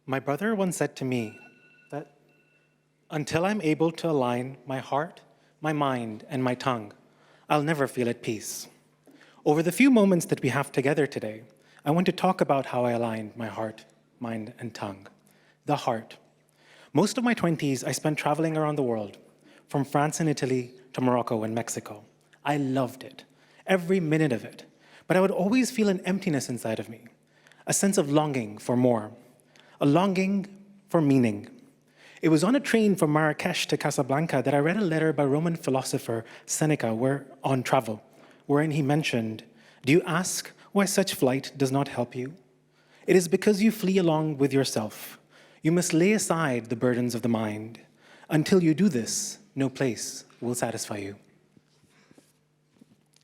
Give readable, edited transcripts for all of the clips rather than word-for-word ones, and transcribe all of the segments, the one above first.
My brother once said to me that until I'm able to align my heart, my mind, and my tongue, I'll never feel at peace. Over the few moments that we have together today, I want to talk about how I aligned my heart, mind, and tongue. The heart. Most of my 20s, I spent traveling around the world, from France and Italy to Morocco and Mexico. I loved it, every minute of it. But I would always feel an emptiness inside of me, a sense of longing for more, a longing for meaning. It was on a train from Marrakesh to Casablanca that I read a letter by Roman philosopher Seneca on travel, wherein he mentioned, "Do you ask why such flight does not help you? It is because you flee along with yourself. You must lay aside the burdens of the mind. Until you do this, no place will satisfy you."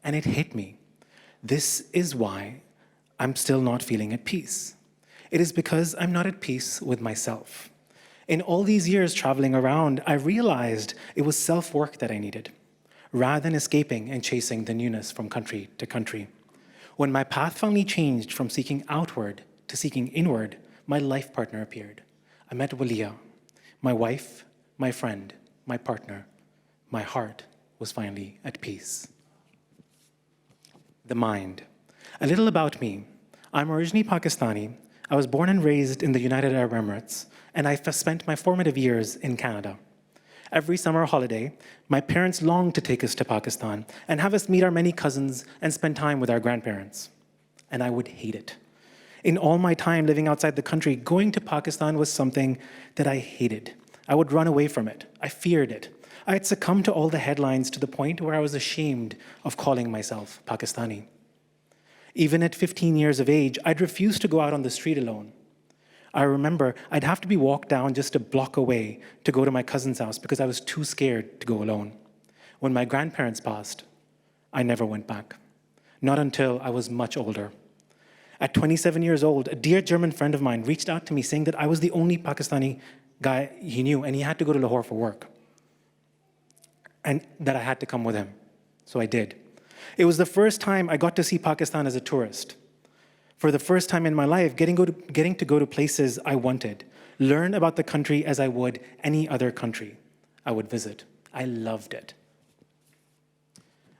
And it hit me. This is why I'm still not feeling at peace. It is because I'm not at peace with myself. In all these years traveling around, I realized it was self-work that I needed, rather than escaping and chasing the newness from country to country. When my path finally changed from seeking outward to seeking inward, my life partner appeared. I met Walia, my wife, my friend, my partner. My heart was finally at peace. The mind. A little about me. I'm originally Pakistani. I was born and raised in the United Arab Emirates, and I spent my formative years in Canada. Every summer holiday, my parents longed to take us to Pakistan and have us meet our many cousins and spend time with our grandparents. And I would hate it. In all my time living outside the country, going to Pakistan was something that I hated. I would run away from it. I feared it. I had succumbed to all the headlines to the point where I was ashamed of calling myself Pakistani. Even at 15 years of age, I'd refuse to go out on the street alone. I remember I'd have to be walked down just a block away to go to my cousin's house because I was too scared to go alone. When my grandparents passed, I never went back. Not until I was much older. At 27 years old, a dear German friend of mine reached out to me saying that I was the only Pakistani guy he knew and he had to go to Lahore for work. And that I had to come with him. So I did. It was the first time I got to see Pakistan as a tourist. For the first time in my life, getting to go to places I wanted, learn about the country as I would any other country I would visit. I loved it.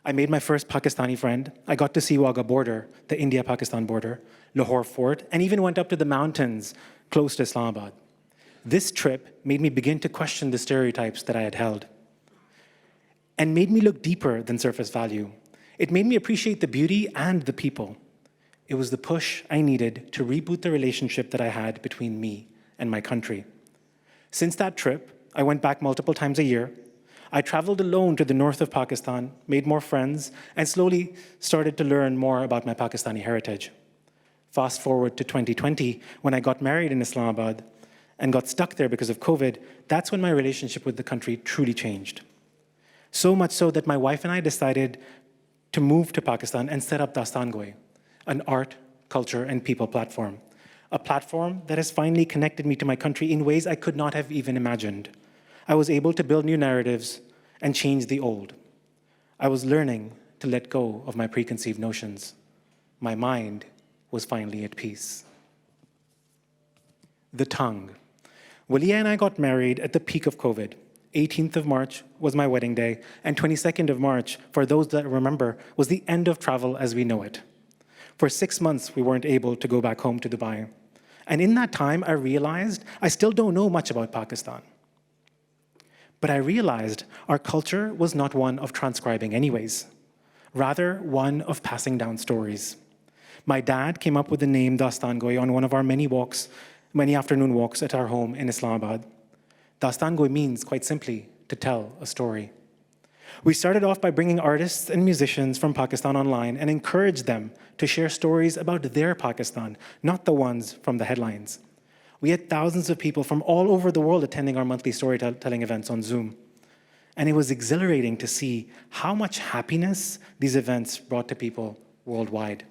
I made my first Pakistani friend. I got to see Wagah border, the India-Pakistan border, Lahore Fort, and even went up to the mountains close to Islamabad. This trip made me begin to question the stereotypes that I had held and made me look deeper than surface value. It made me appreciate the beauty and the people. It was the push I needed to reboot the relationship that I had between me and my country. Since that trip, I went back multiple times a year. I traveled alone to the north of Pakistan, made more friends, and slowly started to learn more about my Pakistani heritage. Fast forward to 2020, when I got married in Islamabad and got stuck there because of COVID, that's when my relationship with the country truly changed. So much so that my wife and I decided to move to Pakistan and set up Dastangoi, an art, culture, and people platform. A platform that has finally connected me to my country in ways I could not have even imagined. I was able to build new narratives and change the old. I was learning to let go of my preconceived notions. My mind was finally at peace. The tongue. Walia and I got married at the peak of COVID. 18th of March was my wedding day, and 22nd of March, for those that remember, was the end of travel as we know it. For 6 months, we weren't able to go back home to Dubai. And in that time, I realized I still don't know much about Pakistan. But I realized our culture was not one of transcribing anyways, rather one of passing down stories. My dad came up with the name Dastangoi on one of our many afternoon walks at our home in Islamabad. Dastangoi means, quite simply, to tell a story. We started off by bringing artists and musicians from Pakistan online and encouraged them to share stories about their Pakistan, not the ones from the headlines. We had thousands of people from all over the world attending our monthly storytelling events on Zoom. And it was exhilarating to see how much happiness these events brought to people worldwide.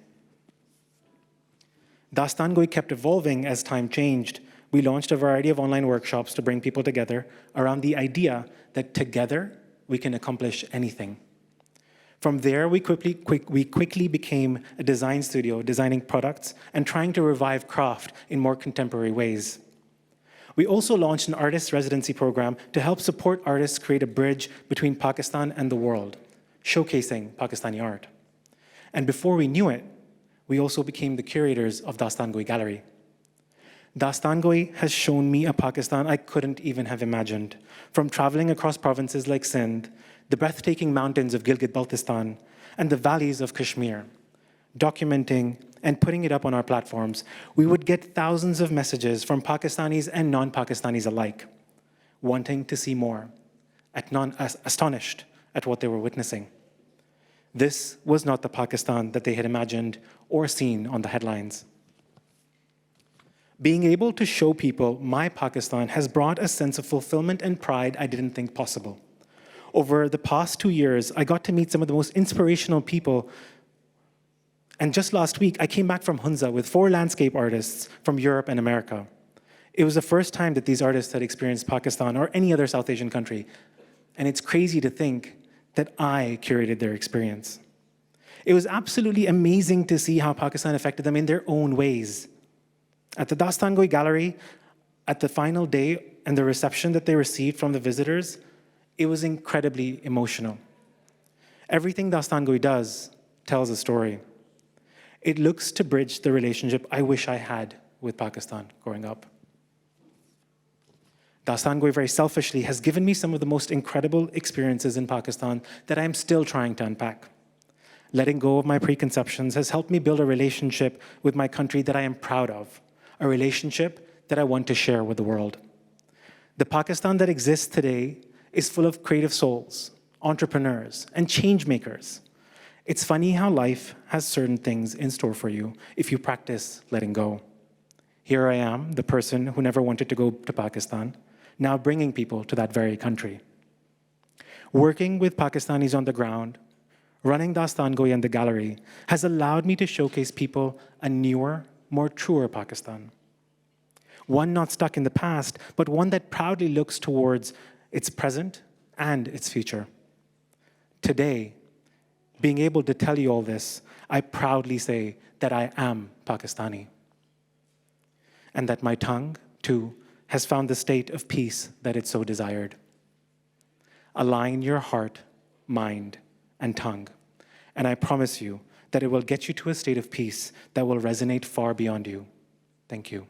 Dastangoi kept evolving as time changed. We launched a variety of online workshops to bring people together around the idea that together we can accomplish anything. From there, we quickly became a design studio, designing products and trying to revive craft in more contemporary ways. We also launched an artist residency program to help support artists create a bridge between Pakistan and the world, showcasing Pakistani art. And before we knew it, we also became the curators of Dastangoi Gallery. Dastangoi has shown me a Pakistan I couldn't even have imagined, from traveling across provinces like Sindh, the breathtaking mountains of Gilgit-Baltistan, and the valleys of Kashmir. Documenting and putting it up on our platforms, we would get thousands of messages from Pakistanis and non-Pakistanis alike, wanting to see more, astonished at what they were witnessing. This was not the Pakistan that they had imagined or seen on the headlines. Being able to show people my Pakistan has brought a sense of fulfillment and pride I didn't think possible. Over the past 2 years, I got to meet some of the most inspirational people. And just last week, I came back from Hunza with 4 landscape artists from Europe and America. It was the first time that these artists had experienced Pakistan or any other South Asian country. And it's crazy to think that I curated their experience. It was absolutely amazing to see how Pakistan affected them in their own ways. At the Dastangoi Gallery, at the final day and the reception that they received from the visitors, it was incredibly emotional. Everything Dastangoi does tells a story. It looks to bridge the relationship I wish I had with Pakistan growing up. Dastangoi very selfishly has given me some of the most incredible experiences in Pakistan that I'm still trying to unpack. Letting go of my preconceptions has helped me build a relationship with my country that I am proud of, a relationship that I want to share with the world. The Pakistan that exists today is full of creative souls, entrepreneurs, and change makers. It's funny how life has certain things in store for you if you practice letting go. Here I am, the person who never wanted to go to Pakistan, now bringing people to that very country. Working with Pakistanis on the ground, running Dastangoi and the gallery has allowed me to showcase people a newer, more truer Pakistan. One not stuck in the past, but one that proudly looks towards its present and its future. Today, being able to tell you all this, I proudly say that I am Pakistani. And that my tongue, too, has found the state of peace that it so desired. Align your heart, mind, and tongue, and I promise you that it will get you to a state of peace that will resonate far beyond you. Thank you.